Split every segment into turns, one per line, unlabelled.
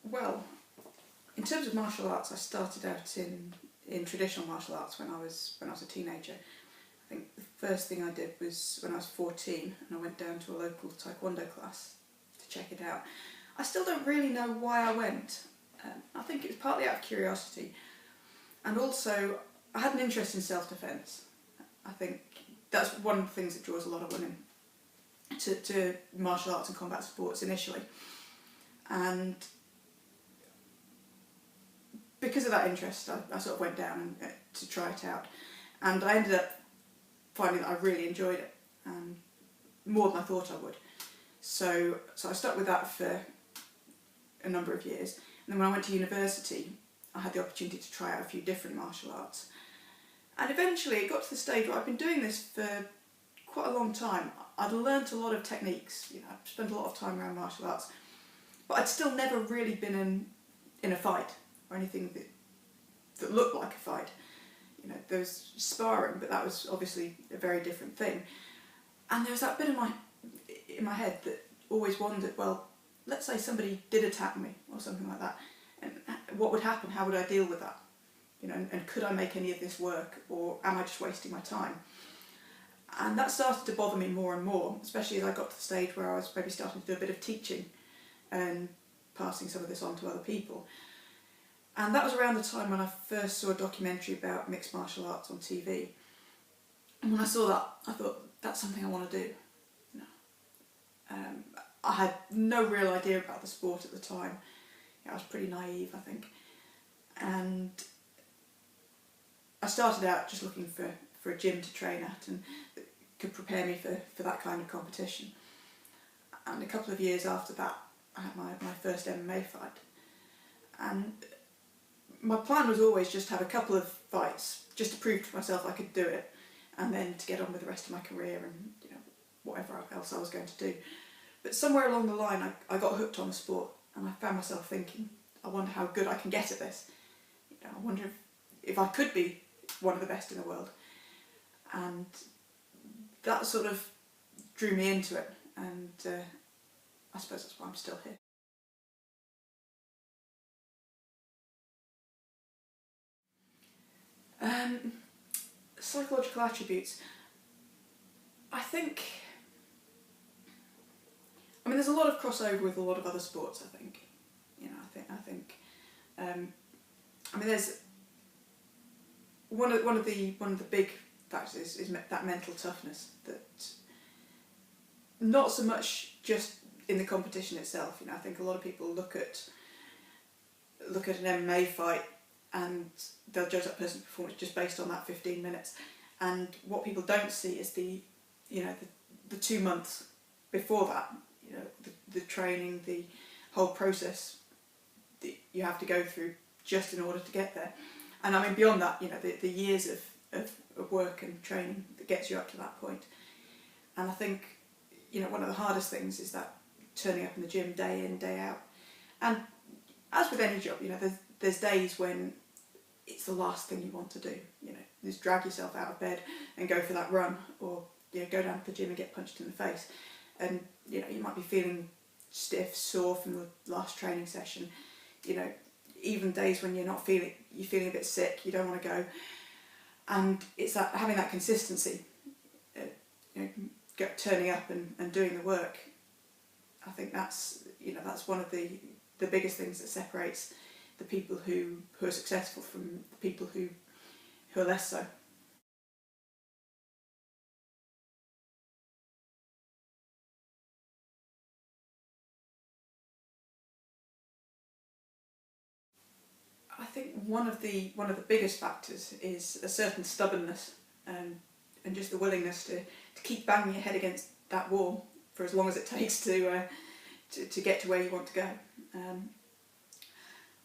Well, in terms of martial arts, I started out in traditional martial arts when I was a teenager. I think the first thing I did was when I was 14, and I went down to a local taekwondo class to check it out. I still don't really know why I went. I think it was partly out of curiosity, and also I had an interest in self-defence. I think that's one of the things that draws a lot of women to martial arts and combat sports initially. And because of that interest, I sort of went down to try it out, and I ended up finding that I really enjoyed it, more than I thought I would. So I stuck with that for a number of years, and then when I went to university, I had the opportunity to try out a few different martial arts, and eventually it got to the stage where I've been doing this for quite a long time. I'd learnt a lot of techniques, I've spent a lot of time around martial arts, but I'd still never really been in a fight or anything that looked like a fight. There was sparring, but that was obviously a very different thing. And there was that bit in my head that always wondered, well, let's say somebody did attack me or something like that, and what would happen? How would I deal with that? And could I make any of this work, or am I just wasting my time? And that started to bother me more and more, especially as I got to the stage where I was maybe starting to do a bit of teaching and passing some of this on to other people. And that was around the time when I first saw a documentary about mixed martial arts on TV. And when I saw that, I thought, that's something I want to do. I had no real idea about the sport at the time. I was pretty naive, I think. And I started out just looking for a gym to train at and that could prepare me for that kind of competition. And a couple of years after that, I had my first MMA fight. And my plan was always just to have a couple of fights, just to prove to myself I could do it, and then to get on with the rest of my career and whatever else I was going to do. But somewhere along the line, I got hooked on the sport, and I found myself thinking, I wonder how good I can get at this. I wonder if I could be one of the best in the world. And that sort of drew me into it, and I suppose that's why I'm still here. Psychological attributes. I mean, there's a lot of crossover with a lot of other sports. I think, I mean, there's one of the big factors is that mental toughness. That not so much just in the competition itself. I think a lot of people look at an MMA fight and they'll judge that person's performance just based on that 15 minutes. And what people don't see is the 2 months before that, the training, the whole process that you have to go through just in order to get there. And I mean, beyond that, the years of work and training that gets you up to that point. And I think, one of the hardest things is that turning up in the gym day in, day out. And as with any job, there's days when it's the last thing you want to do. Just drag yourself out of bed and go for that run, or go down to the gym and get punched in the face. And you might be feeling stiff, sore from the last training session. Even days when you're feeling a bit sick, you don't want to go. And it's that having that consistency, turning up and doing the work. I think that's one of the biggest things that separates the people who are successful from the people who are less so. I think one of the biggest factors is a certain stubbornness, and just the willingness to keep banging your head against that wall for as long as it takes to get to where you want to go.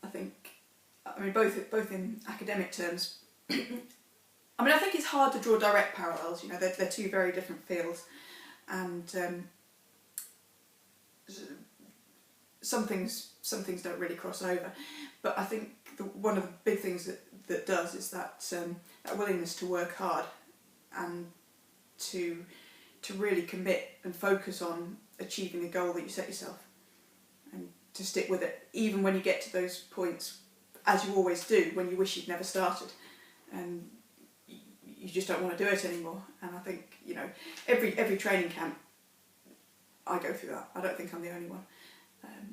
I mean, both in academic terms. I mean, I think it's hard to draw direct parallels. They're two very different fields, and some things don't really cross over. But I think one of the big things that does is that willingness to work hard and to really commit and focus on achieving a goal that you set yourself. And to stick with it, even when you get to those points, as you always do, when you wish you'd never started, and you just don't want to do it anymore. And I think, you know, every training camp, I go through that. I don't think I'm the only one.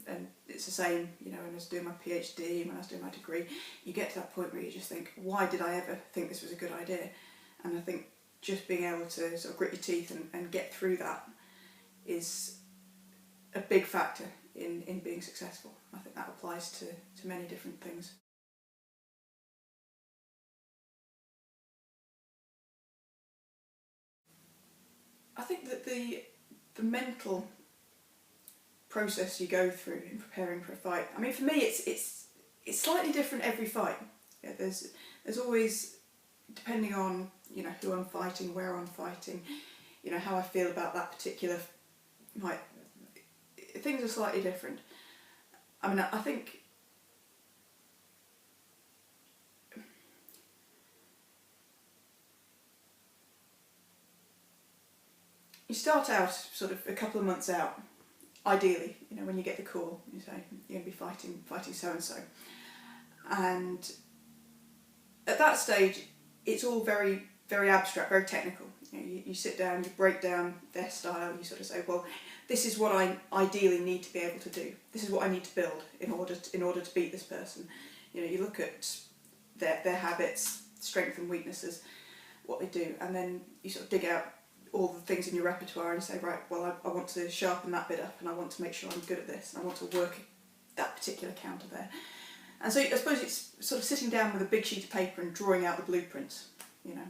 And it's the same, you know, when I was doing my PhD, when I was doing my degree, you get to that point where you just think, why did I ever think this was a good idea? And I think just being able to sort of grit your teeth and get through that is a big factor in being successful. I think that applies to many different things. I think that the mental process you go through in preparing for a fight, I mean, for me it's slightly different every fight. Yeah, there's always, depending on, you know, who I'm fighting, where I'm fighting, you know, how I feel about that particular fight, things are slightly different. I mean, I think you start out sort of a couple of months out, ideally, you know, when you get the call, you say you're going to be fighting so and so, and at that stage it's all very, very abstract, very technical. You know, you sit down, you break down their style, you sort of say, well, this is what I ideally need to be able to do. This is what I need to build in order to beat this person. You know, you look at their habits, strengths and weaknesses, what they do, and then you sort of dig out all the things in your repertoire and say, right, well, I want to sharpen that bit up, and I want to make sure I'm good at this, and I want to work that particular counter there. And so I suppose it's sort of sitting down with a big sheet of paper and drawing out the blueprints, you know.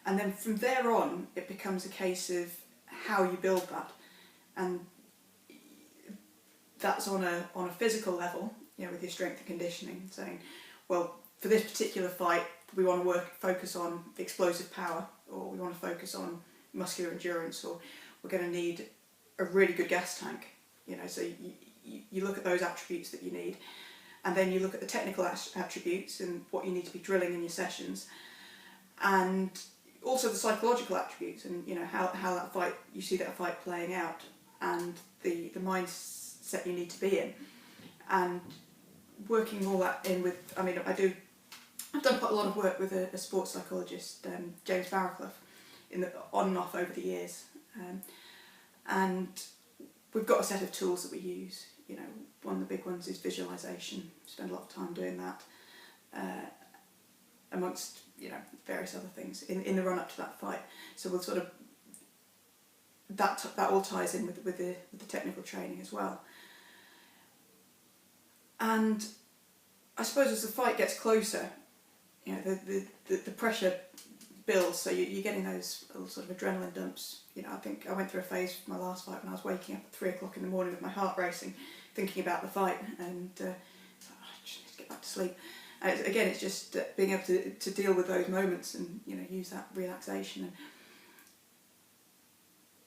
And then from there on, it becomes a case of how you build that, and that's on a physical level, you know, with your strength and conditioning, saying, well, for this particular fight, we want to focus on explosive power, or we want to focus on muscular endurance, or we're going to need a really good gas tank, you know. So you look at those attributes that you need, and then you look at the technical attributes and what you need to be drilling in your sessions, and also the psychological attributes, and, you know, how that fight, you see that fight playing out, and the mindset you need to be in, and working all that in with, I mean, I've done quite a lot of work with a sports psychologist, James Barraclough, on and off over the years, and we've got a set of tools that we use. You know, one of the big ones is visualisation. Spend a lot of time doing that, amongst, you know, various other things in the run up to that fight. So we'll sort of that all ties in with the technical training as well. And I suppose as the fight gets closer, you know, the pressure builds, so you're getting those little sort of adrenaline dumps. You know, I think I went through a phase for my last fight when I was waking up at 3 o'clock in the morning with my heart racing, thinking about the fight, and I just need to get back to sleep. Again, it's just being able to deal with those moments and, you know, use that relaxation. And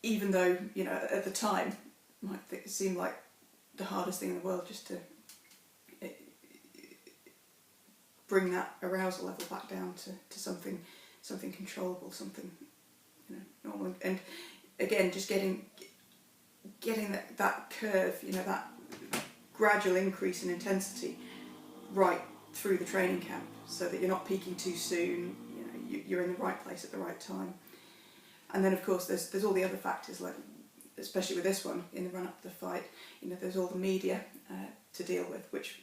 even though, you know, at the time it might seem like the hardest thing in the world, just to bring that arousal level back down to something controllable, something, you know, normal. And again, just getting that curve, you know, that gradual increase in intensity right through the training camp, so that you're not peaking too soon. You know, you're in the right place at the right time. And then, of course, there's all the other factors, like, especially with this one, in the run up to the fight, you know, there's all the media to deal with, which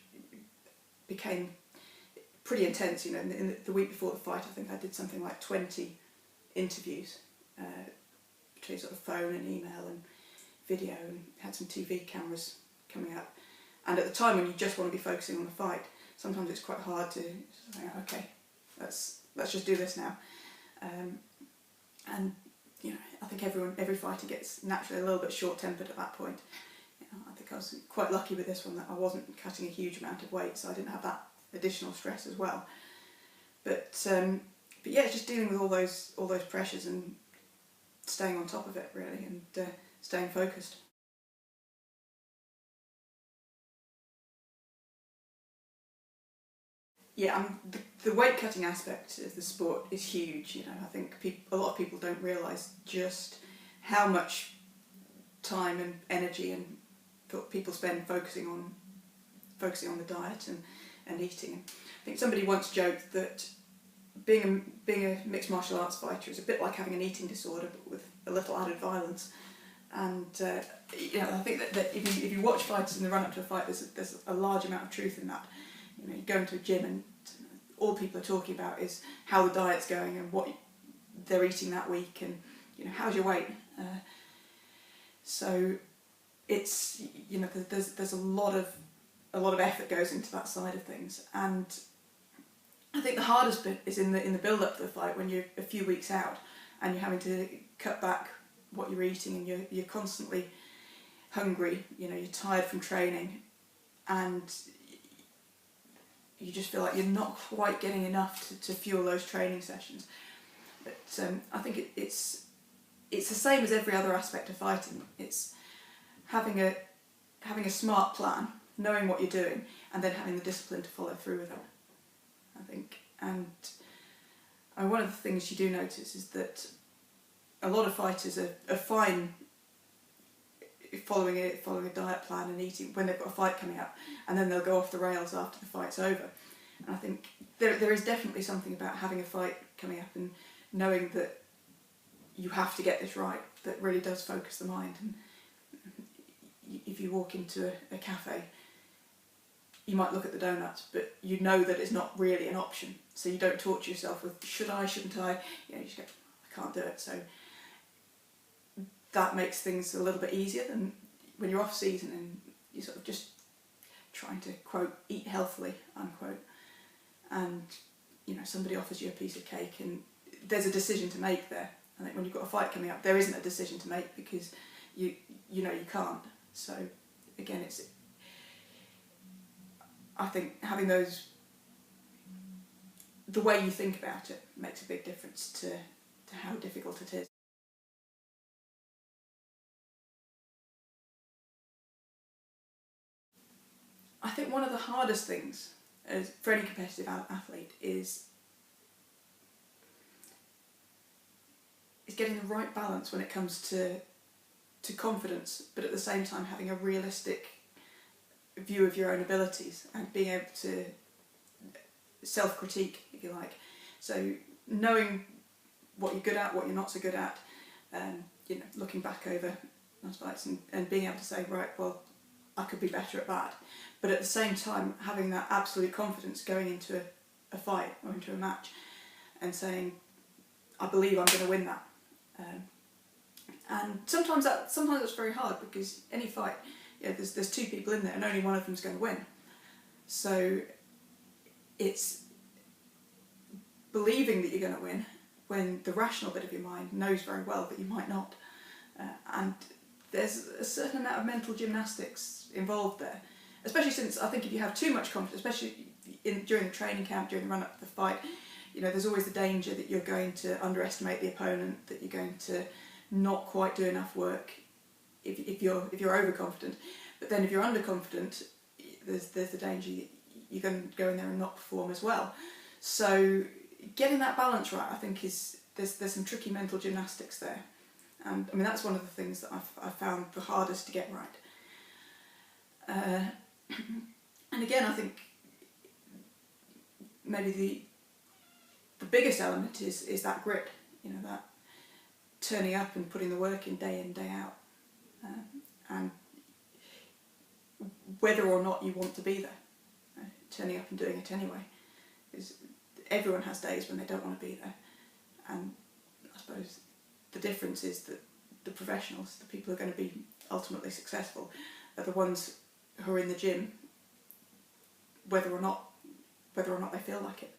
became pretty intense. You know, in the week before the fight, I think I did something like 20 interviews, between sort of phone and email and video, and had some TV cameras coming up. And at the time when you just want to be focusing on the fight, sometimes it's quite hard to say, okay, let's just do this now. And, you know, I think every fighter gets naturally a little bit short-tempered at that point. You know, I think I was quite lucky with this one that I wasn't cutting a huge amount of weight, so I didn't have that additional stress as well. But yeah, it's just dealing with all those pressures and staying on top of it, really, and staying focused. Yeah, the weight cutting aspect of the sport is huge. You know, I think a lot of people don't realise just how much time and energy and thought people spend focusing on the diet and eating. I think somebody once joked that being a mixed martial arts fighter is a bit like having an eating disorder, but with a little added violence. And I think that if you watch fighters in the run up to a fight, there's a large amount of truth in that. You go into a gym and all people are talking about is how the diet's going and what they're eating that week, and how's your weight. So it's there's a lot of effort goes into that side of things, and I think the hardest bit is in the build up to the fight, when you're a few weeks out and you're having to cut back what you're eating, and you're constantly hungry. You're tired from training, and you just feel like you're not quite getting enough to fuel those training sessions. But I think it's the same as every other aspect of fighting. It's having a smart plan, knowing what you're doing, and then having the discipline to follow through with it, I think. And one of the things you do notice is that a lot of fighters are fine following a diet plan and eating when they've got a fight coming up, and then they'll go off the rails after the fight's over. And I think there is definitely something about having a fight coming up and knowing that you have to get this right that really does focus the mind. And if you walk into a cafe, you might look at the donuts, but you know that it's not really an option, so you don't torture yourself with should I, shouldn't I. You just go, I can't do it. So that makes things a little bit easier than when you're off season and you're sort of just trying to, quote, eat healthily, unquote, and somebody offers you a piece of cake and there's a decision to make there. I think when you've got a fight coming up, there isn't a decision to make because you can't. So again, I think having the way you think about it makes a big difference to how difficult it is. I think one of the hardest things for any competitive athlete is getting the right balance when it comes to confidence, but at the same time having a realistic view of your own abilities and being able to self-critique, if you like. So knowing what you're good at, what you're not so good at, looking back over those fights and being able to say, right, well, I could be better at that. But at the same time, having that absolute confidence going into a fight or into a match and saying, I believe I'm going to win that. And sometimes that's very hard because any fight, there's two people in there and only one of them's going to win. So it's believing that you're going to win when the rational bit of your mind knows very well that you might not. And there's a certain amount of mental gymnastics involved there, especially since I think if you have too much confidence, especially during the training camp, during the run-up to the fight, there's always the danger that you're going to underestimate the opponent, that you're going to not quite do enough work if you're overconfident. But then if you're underconfident, there's the danger that you're going to go in there and not perform as well. So getting that balance right, I think there's some tricky mental gymnastics there. And I mean, that's one of the things that I've found the hardest to get right. And again, I think maybe the biggest element is that grit, that turning up and putting the work in day out, and whether or not you want to be there, turning up and doing it anyway. Because everyone has days when they don't want to be there, and I suppose the difference is that the professionals, the people who are going to be ultimately successful, are the ones who are in the gym, whether or not they feel like it.